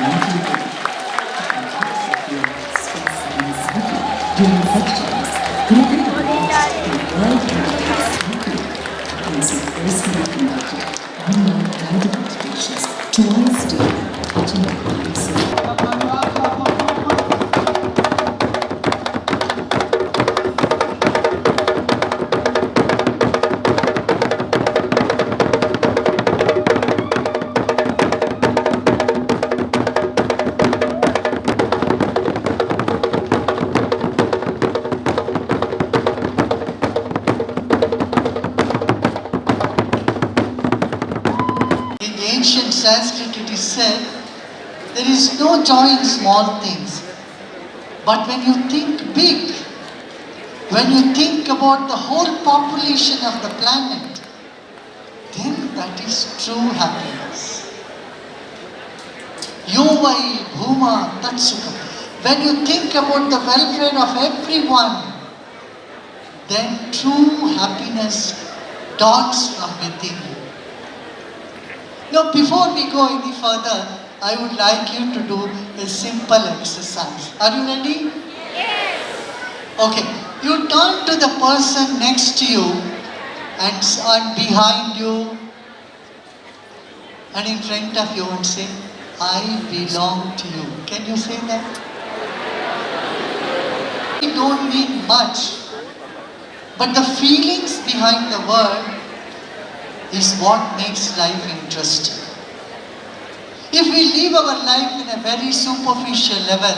mental health. In case of your stress and anxiety during such times, Gurudev announced the World Health Weekly has personally conducted online guided meditations twice daily, touching the lives of ancient Sanskrit it is said, there is no joy in small things. But when you think big, when you think about the whole population of the planet, then that is true happiness. Yovai bhuma tatsukam. When you think about the welfare of everyone, then true happiness dawns from within you. Now, before we go any further, I would like you to do a simple exercise. Are you ready? Yes. Okay. You turn to the person next to you and behind you and in front of you and say, I belong to you. Can you say that? It don't mean much, but the feelings behind the word is what makes life interesting. If we live our life in a very superficial level,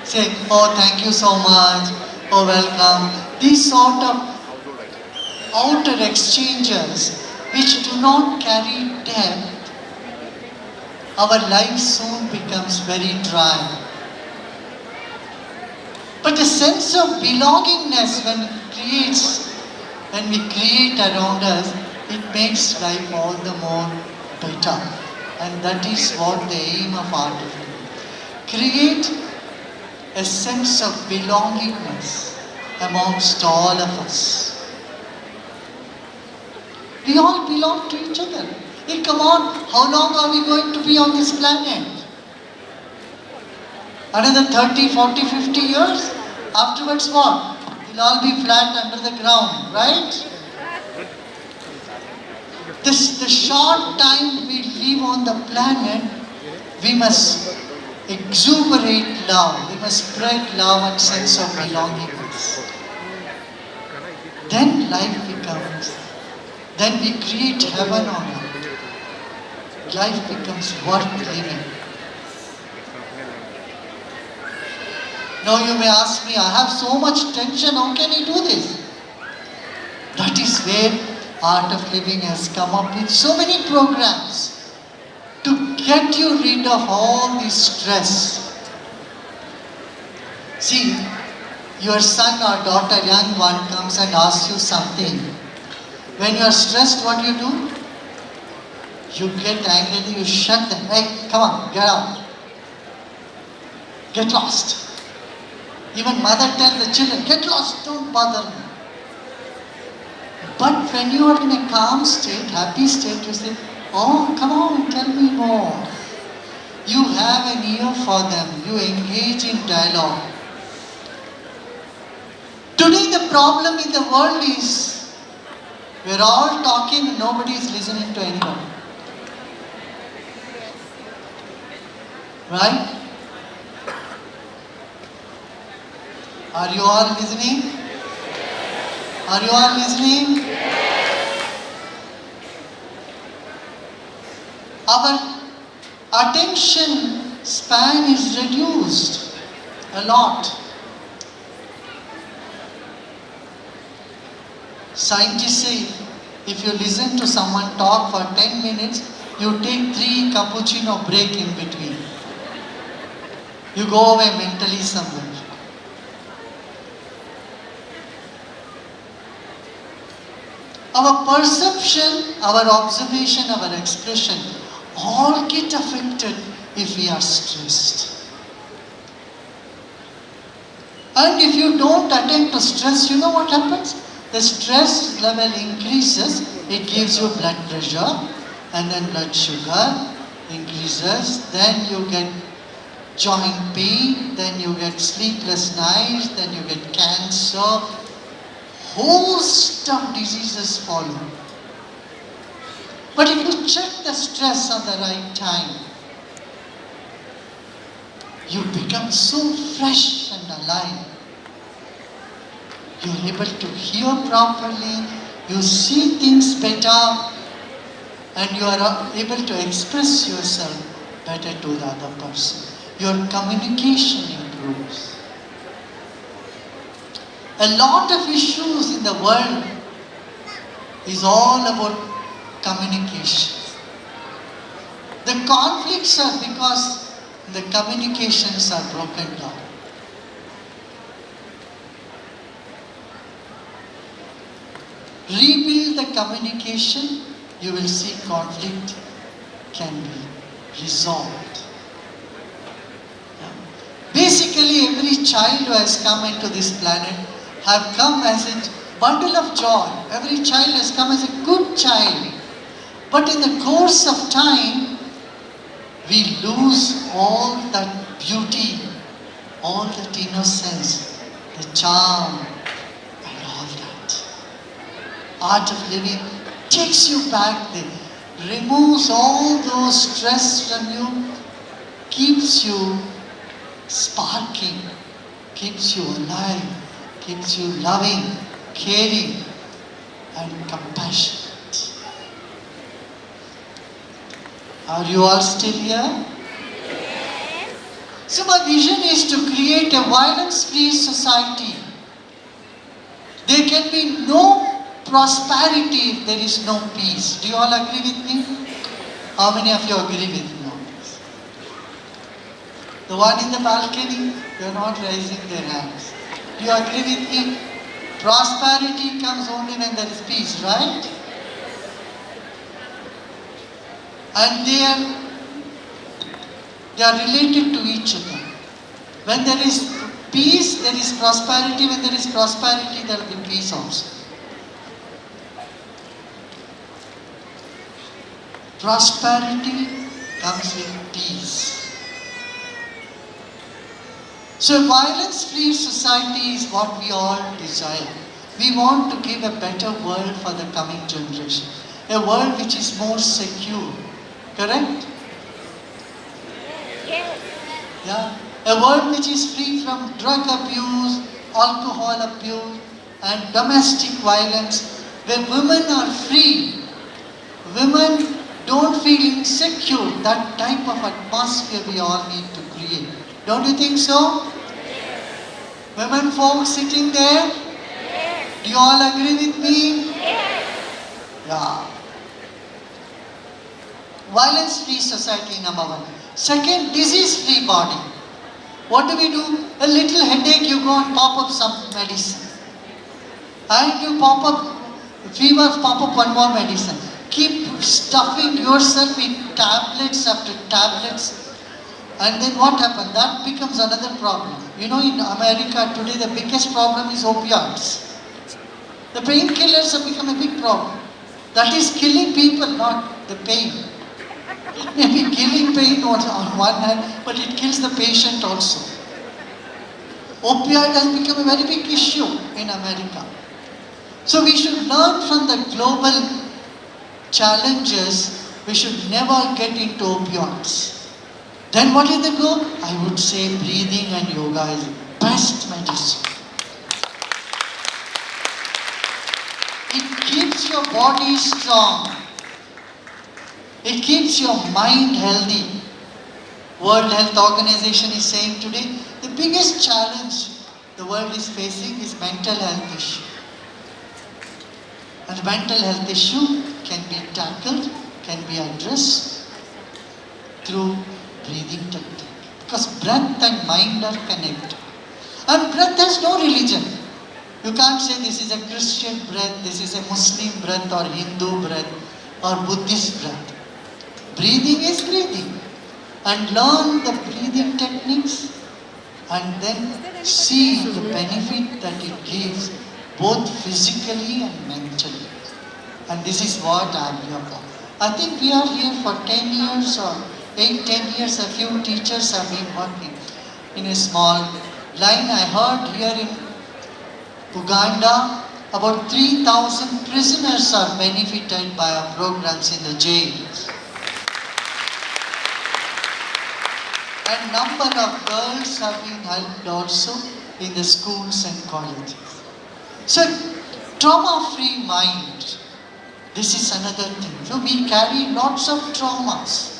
say, oh thank you so much, oh welcome, these sort of outer exchanges which do not carry depth, our life soon becomes very dry. But the sense of belongingness when we create around us, it makes life all the more better. And that is what the aim of art is. Create a sense of belongingness amongst all of us. We all belong to each other. Hey, come on, how long are we going to be on this planet? Another 30, 40, 50 years? Afterwards what? We'll all be flat under the ground, right? The short time we live on the planet, we must exuberate love. We must spread love and sense of belongingness. Then life becomes, then we create heaven on earth. Life becomes worth living. Now you may ask me, I have so much tension, how can I do this? That is where Art of Living has come up with so many programs to get you rid of all this stress. See, your son or daughter, young one, comes and asks you something. When you are stressed, what do? You get angry, you shut them. Hey, come on, get out. Get lost. Even mother tells the children, get lost, don't bother me. But when you are in a calm state, happy state, you say, oh, come on, tell me more. You have an ear for them. You engage in dialogue. Today the problem in the world is, we're all talking and nobody is listening to anyone. Right? Are you all listening? Are you all listening? Our attention span is reduced a lot. Scientists say if you listen to someone talk for 10 minutes, you take 3 cappuccino break in between. You go away mentally somewhere. Our perception, our observation, our expression all get affected if we are stressed. And if you don't attend to stress, you know what happens? The stress level increases, it gives you blood pressure and then blood sugar increases, then you get joint pain, then you get sleepless nights, then you get cancer, host of diseases follow. But if you check the stress on the right time, you become so fresh and alive. You're able to hear properly, you see things better, and you are able to express yourself better to the other person. Your communication improves. A lot of issues in the world is all about communication. The conflicts are because the communications are broken down. Rebuild the communication, you will see conflict can be resolved. Basically, every child who has come into this planet have come as a bundle of joy. Every child has come as a good child. But in the course of time, we lose all that beauty, all that innocence, the charm, and all that. Art of living takes you back there, removes all those stress from you, keeps you sparking, keeps you alive, keeps you loving, caring, and compassionate. Are you all still here? Yes. So my vision is to create a violence-free society. There can be no prosperity if there is no peace. Do you all agree with me? How many of you agree with me on this? The one in the balcony, they are not raising their hands. Do you agree with me? Prosperity comes only when there is peace, right? And they are related to each other. When there is peace, there is prosperity. When there is prosperity, there will be peace also. Prosperity comes with peace. So a violence-free society is what we all desire. We want to give a better world for the coming generation. A world which is more secure. Correct? Yes. Yeah. A world which is free from drug abuse, alcohol abuse, and domestic violence, where women are free. Women don't feel insecure. That type of atmosphere we all need to create. Don't you think so? Yes. Women folks sitting there? Yes. Do you all agree with me? Yes. Yeah. Violence-free society, number one. Second, disease-free body. What do? A little headache, you go and pop up some medicine. And you pop up, fever, pop up one more medicine. Keep stuffing yourself in tablets after tablets. And then what happens? That becomes another problem. You know, in America today, the biggest problem is opioids. The painkillers have become a big problem. That is killing people, not the pain. It may be killing pain on one hand, but it kills the patient also. Opioid has become a very big issue in America. So we should learn from the global challenges. We should never get into opioids. Then what is the goal? I would say breathing and yoga is the best medicine. It keeps your body strong. It keeps your mind healthy. World Health Organization is saying today, the biggest challenge the world is facing is mental health issue. And mental health issue can be tackled, can be addressed through breathing technique. Because breath and mind are connected. And breath has no religion. You can't say this is a Christian breath, this is a Muslim breath or Hindu breath or Buddhist breath. Breathing is breathing. And learn the breathing techniques and then see the benefit that it gives both physically and mentally. And this is what I am here for. I think we are here for 10 years or 8-10 years, a few teachers have been working in a small line. I heard here in Uganda, about 3,000 prisoners are benefited by our programs in the jails. And number of girls have been helped also in the schools and colleges. So, trauma-free mind, this is another thing. So we carry lots of traumas.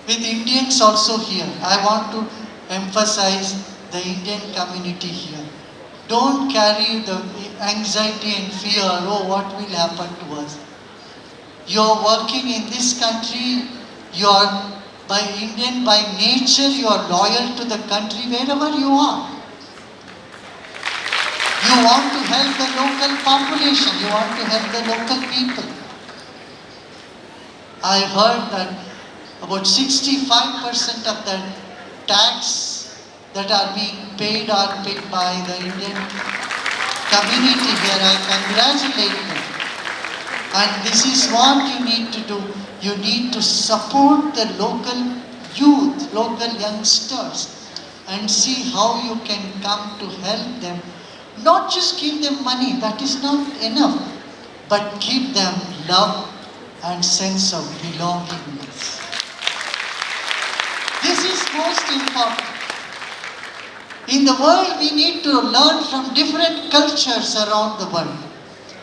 With Indians also here, I want to emphasize the Indian community here. Don't carry the anxiety and fear, oh, what will happen to us? You're working in this country, you're by Indian, by nature, you're loyal to the country wherever you are. You want to help the local population, you want to help the local people. I heard that about 65% of the tax that are being paid are paid by the Indian community here. I congratulate them. And this is what you need to do. You need to support the local youth, local youngsters, and see how you can come to help them. Not just give them money, that is not enough, but give them love and sense of belongingness. This is most important. In the world, we need to learn from different cultures around the world.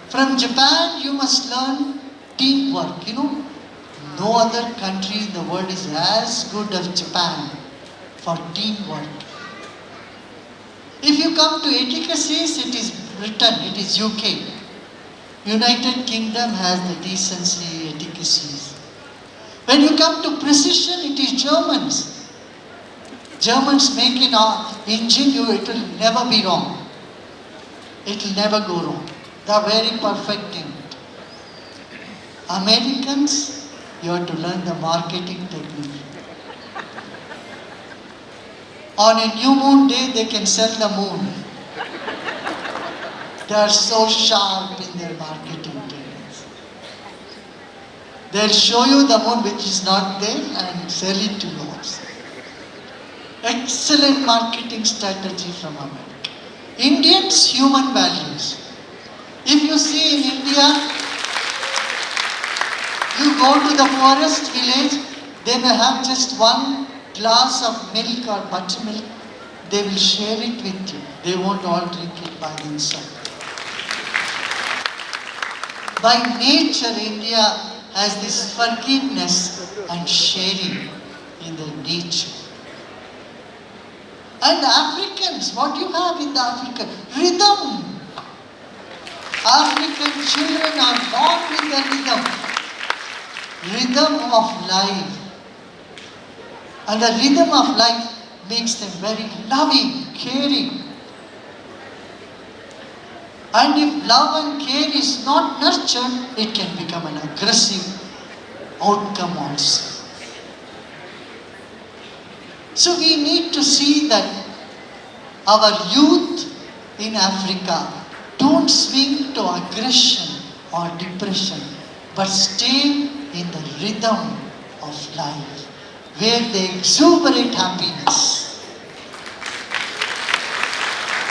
From Japan, you must learn teamwork. You know, no other country in the world is as good as Japan for teamwork. If you come to etiquettes, it is Britain, it is UK. United Kingdom has the decency etiquettes. When you come to precision, it is Germans. Germans make an engine, it will never be wrong. It will never go wrong. They are very perfect in it. Americans, you have to learn the marketing technique. On a new moon day, they can sell the moon. They are so sharp in their marketing techniques. They'll show you the moon which is not there and sell it to you. Excellent marketing strategy from America. Indians, human values. If you see in India, you go to the poorest village, they may have just one glass of milk or buttermilk. They will share it with you. They won't all drink it by themselves. By nature, India has this forgiveness and sharing in their nature. And Africans, what you have in the African? Rhythm. African children are born with the rhythm. Rhythm of life. And the rhythm of life makes them very loving, caring. And if love and care is not nurtured, it can become an aggressive outcome also. So we need to see that our youth in Africa don't swing to aggression or depression, but stay in the rhythm of life, where they exuberate happiness.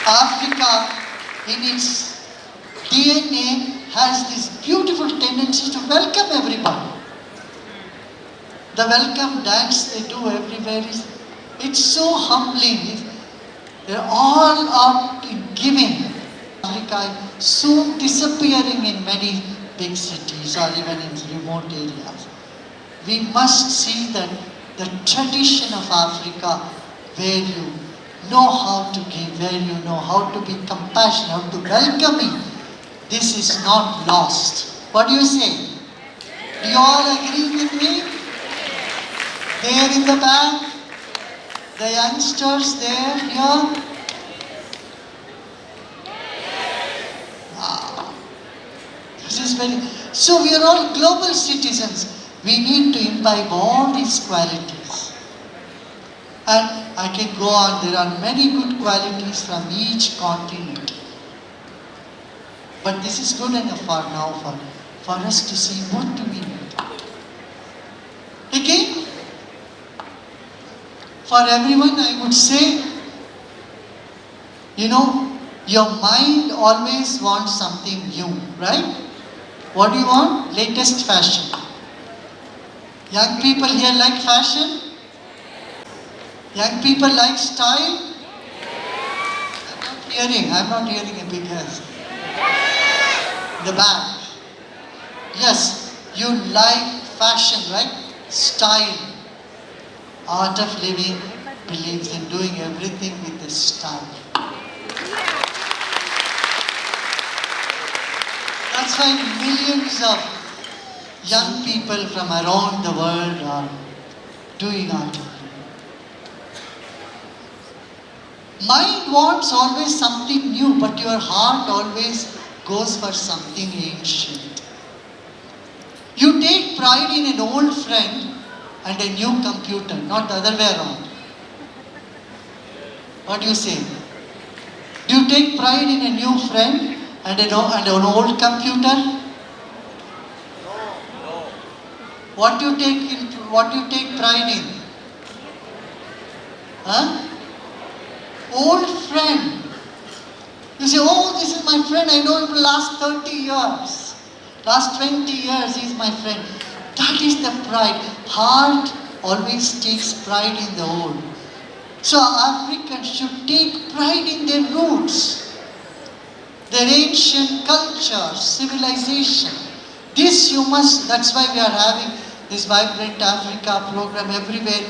Africa, in its DNA, has this beautiful tendency to welcome everybody. The welcome dance they do everywhere it's so humbling. They're all out in giving. Africa is soon disappearing in many big cities or even in remote areas. We must see that the tradition of Africa, where you know how to give, where you know how to be compassionate, how to welcoming, this is not lost. What do you say? Do you all agree with me? There in the back, the youngsters there, here. This is very. So we are all global citizens. We need to imbibe all these qualities. And I can go on. There are many good qualities from each continent. But this is good enough for now for us to see what do we need. Again, for everyone I would say, your mind always wants something new, right? What do you want? Latest fashion. Young people here like fashion? Young people like style? I'm not hearing a big yes. The back. Yes, you like fashion, right? Style. Art of living believes in doing everything with a style. That's why millions of young people from around the world are doing art of living. Mind wants always something new, but your heart always goes for something ancient. You take pride in an old friend and a new computer, not the other way around. What do you say? Do you take pride in a new friend and an old computer? What do you take pride in? Huh? Old friend. You say, oh, this is my friend, I know him for the last 30 years. Last 20 years, he is my friend. That is the pride. Heart always takes pride in the old. So Africans should take pride in their roots, their ancient culture, civilization. This you must, that's why we are having this Vibrant Africa program everywhere,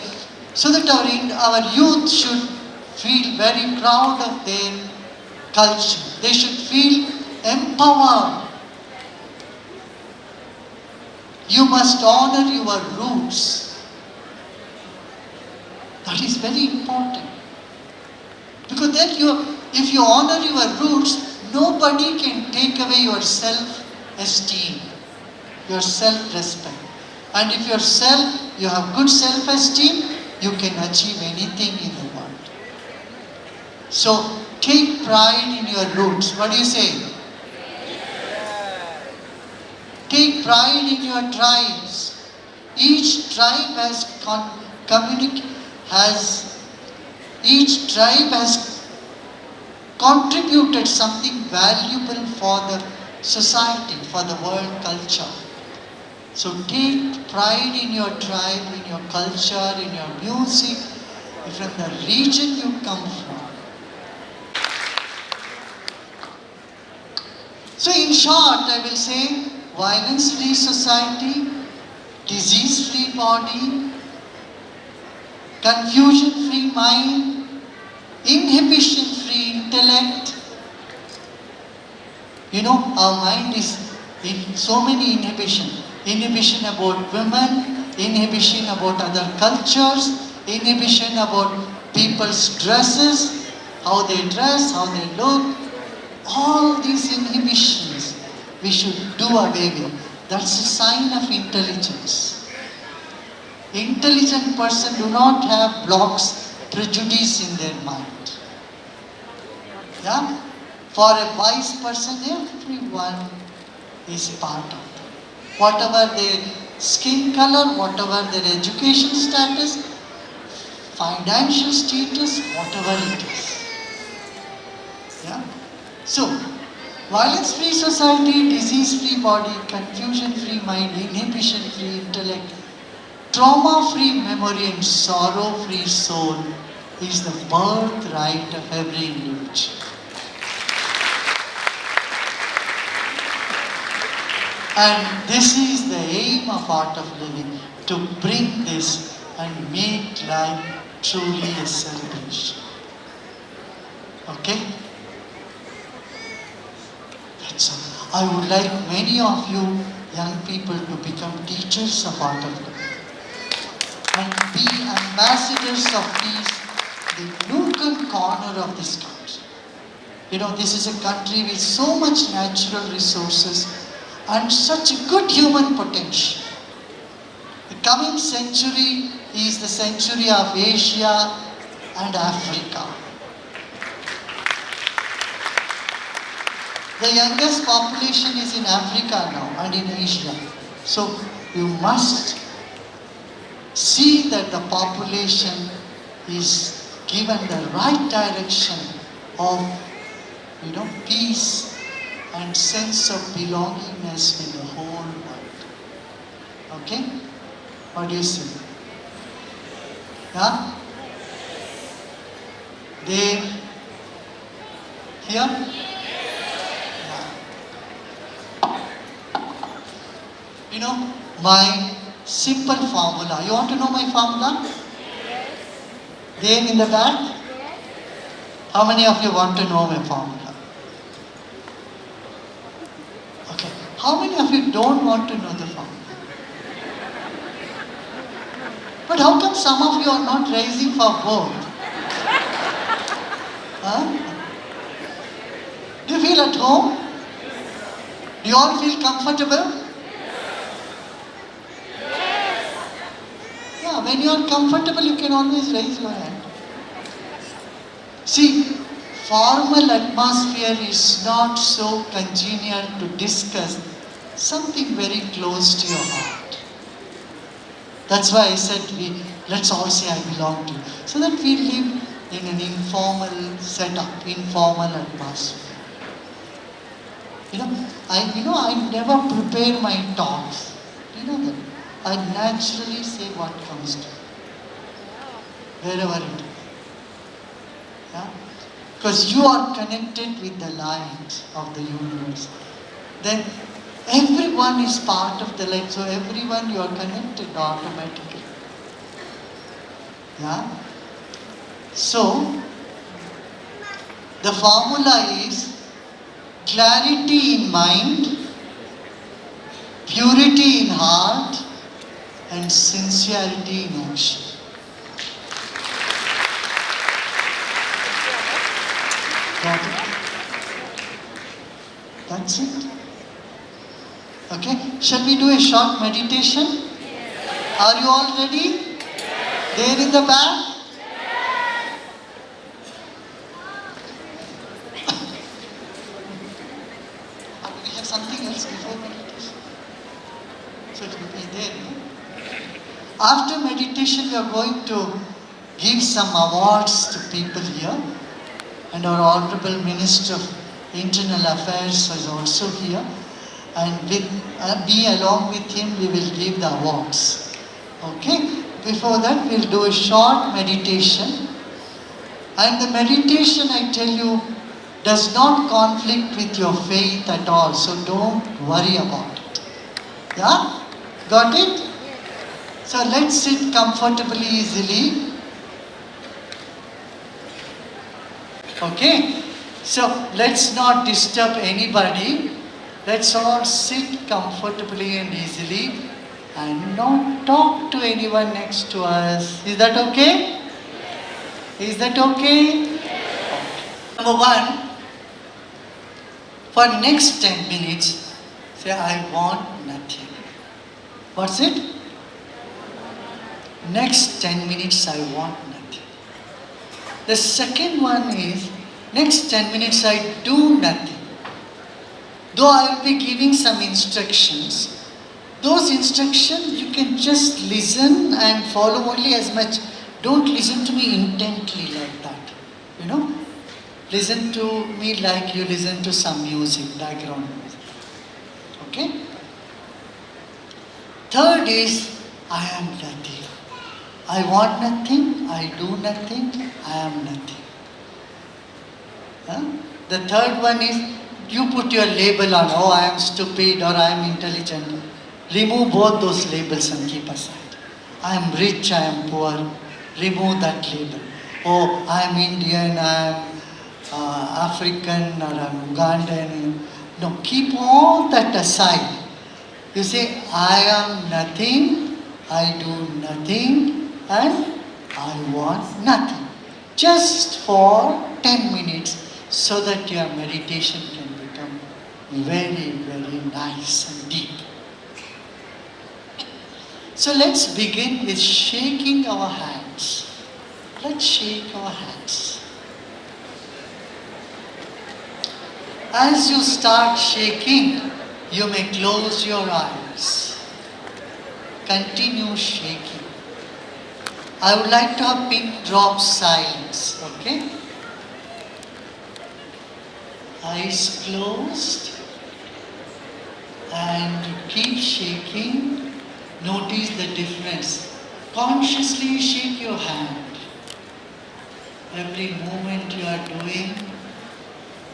so that our youth should feel very proud of their culture. They should feel empowered. You must honor your roots. That is very important. Because then if you honor your roots, nobody can take away your self-esteem, your self-respect. And if you have good self-esteem, you can achieve anything in the world. So, take pride in your roots. What do you say? Take pride in your tribes. Each tribe has contributed something valuable for the society, for the world culture. So take pride in your tribe, in your culture, in your music, from the region you come from. So in short, I will say, violence-free society, disease-free body, confusion-free mind, inhibition-free intellect. Our mind is in so many inhibitions. Inhibition about women, inhibition about other cultures, inhibition about people's dresses, how they dress, how they look. All these inhibitions we should do away with. That's a sign of intelligence. Intelligent person do not have blocks, prejudice in their mind. Yeah? For a wise person, everyone is part of it. Whatever their skin color, whatever their education status, financial status, whatever it is. Yeah? So, violence-free society, disease-free body, confusion-free mind, inhibition-free intellect, trauma-free memory and sorrow-free soul is the birthright of every individual. And this is the aim of Art of Living, to bring this and make life truly a celebration. Okay? That's all. I would like many of you young people to become teachers of Art of Living and be ambassadors of peace in the nook and corner of this country. This is a country with so much natural resources and such a good human potential. The coming century is the century of Asia and Africa. The youngest population is in Africa now and in Asia. So you must see that the population is given the right direction of, peace and sense of belongingness in the whole world. Okay? What do you say? Yeah? There? Here? Yeah. My simple formula. You want to know my formula? There in the back? How many of you want to know my formula? Okay. How many of you don't want to know the formula? But how come some of you are not raising for both? Huh? Do you feel at home? Do you all feel comfortable? Yeah, when you are comfortable, you can always raise your hand. See, formal atmosphere is not so congenial to discuss something very close to your heart. That's why I said let's all say I belong to you. So that we live in an informal setup, informal atmosphere. I never prepare my talks. You know that. I naturally say what comes to me. Wherever it is. Yeah? Because you are connected with the light of the universe. Then everyone is part of the light. So everyone you are connected automatically. Yeah? So, the formula is clarity in mind, purity in heart, and sincerity in action. Got it? That's it. Okay? Shall we do a short meditation? Are you all ready? There in the back? We have something else before meditation. So it will be there. No? After meditation, we are going to give some awards to people here. And our Honorable Minister of Internal Affairs is also here. And with me along with him, we will give the awards. Okay? Before that, we'll do a short meditation. And the meditation, I tell you, does not conflict with your faith at all. So don't worry about it. Yeah? Got it? So let's sit comfortably, easily. Okay? So let's not disturb anybody. Let's all sit comfortably and easily and not talk to anyone next to us. Is that okay? Is that okay? Number one, for next 10 minutes, say, I want nothing. What's it? Next 10 minutes, I want nothing. The second one is, next 10 minutes, I do nothing. Though I will be giving some instructions, those instructions you can just listen and follow only as much. Don't listen to me intently like that. Listen to me like you listen to some music, background music. Okay? Third is, I am nothing. I want nothing, I do nothing, I am nothing. Huh? The third one is, you put your label on, oh, I am stupid or I am intelligent. Remove both those labels and keep aside. I am rich, I am poor. Remove that label. Oh, I am Indian, I am African, or I am Ugandan. No, keep all that aside. You say, I am nothing, I do nothing, and I want nothing. Just for 10 minutes so that your meditation can become very, very nice and deep. So let's begin with shaking our hands. Let's shake our hands. As you start shaking, you may close your eyes. Continue shaking. I would like to have pin drop silence, okay? Eyes closed and keep shaking. Notice the difference. Consciously shake your hand. Every movement you are doing,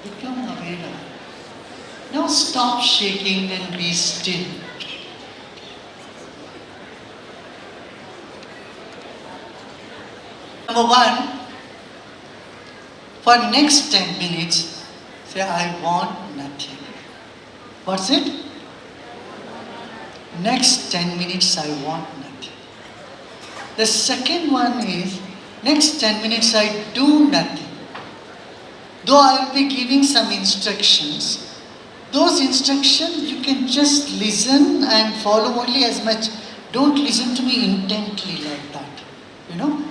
become aware of it. Now stop shaking and be still. Number one, for next 10 minutes, say, I want nothing. What's it? Next 10 minutes, I want nothing. The second one is, next 10 minutes, I do nothing. Though I will be giving some instructions, those instructions you can just listen and follow only as much. Don't listen to me intently like that. You know?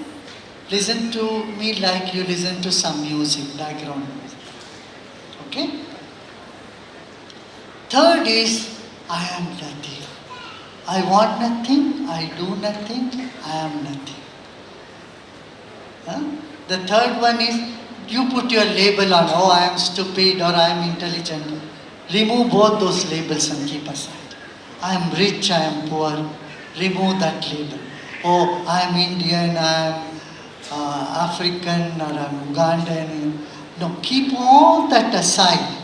Listen to me like you listen to some music, background music. Okay? Third is, I am nothing. I want nothing, I do nothing, I am nothing. Huh? The third one is, you put your label on, oh, I am stupid or I am intelligent. Remove both those labels and keep aside. I am rich, I am poor. Remove that label. Oh, I am Indian, I am African or I am Ugandan. No, keep all that aside.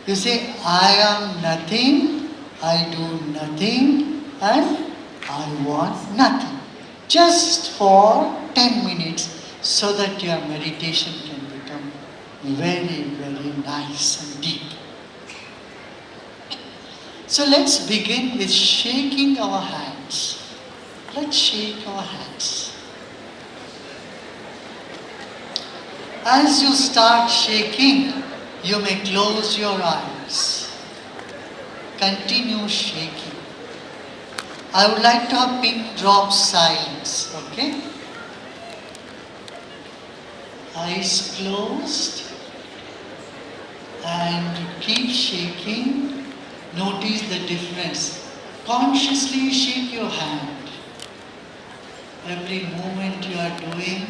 You say, I am nothing, I do nothing, and I want nothing. Just for 10 minutes so that your meditation can become very, very nice and deep. So let's begin with shaking our hands. Let's shake our hands. As you start shaking, you may close your eyes. Continue shaking. I would like to have pin drop silence, okay? Eyes closed and keep shaking. Notice the difference. Consciously shake your hand. Every movement you are doing,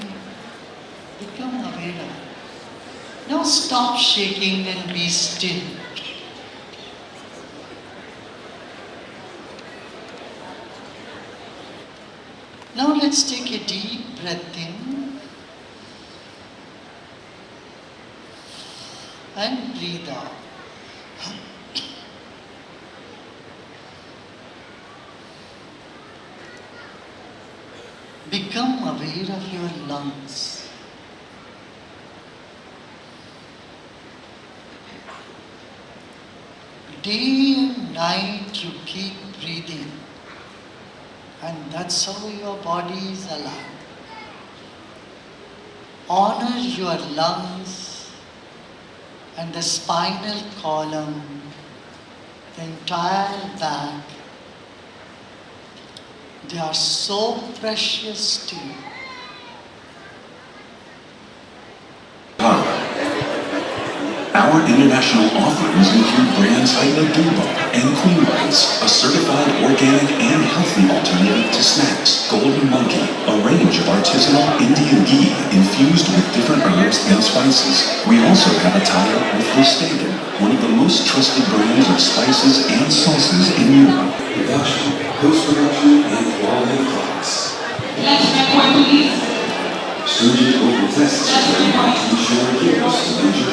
become aware of it. Now stop shaking and be still. Now let's take a deep breath in and breathe out. Become aware of your lungs. Day and night you keep breathing, and that's how your body is alive. Honor your lungs and the spinal column, the entire back. They are so precious to you. Our international offerings include brands like Naduba and Clean Rice, a certified organic and healthy alternative to snacks. Golden Monkey, a range of artisanal Indian ghee infused with different herbs and spices. We also have a tie-up with Standard, one of the most trusted brands of spices and sauces in Europe. Production, post-production, and quality products. Stringent open tests are very much to ensure adherence to major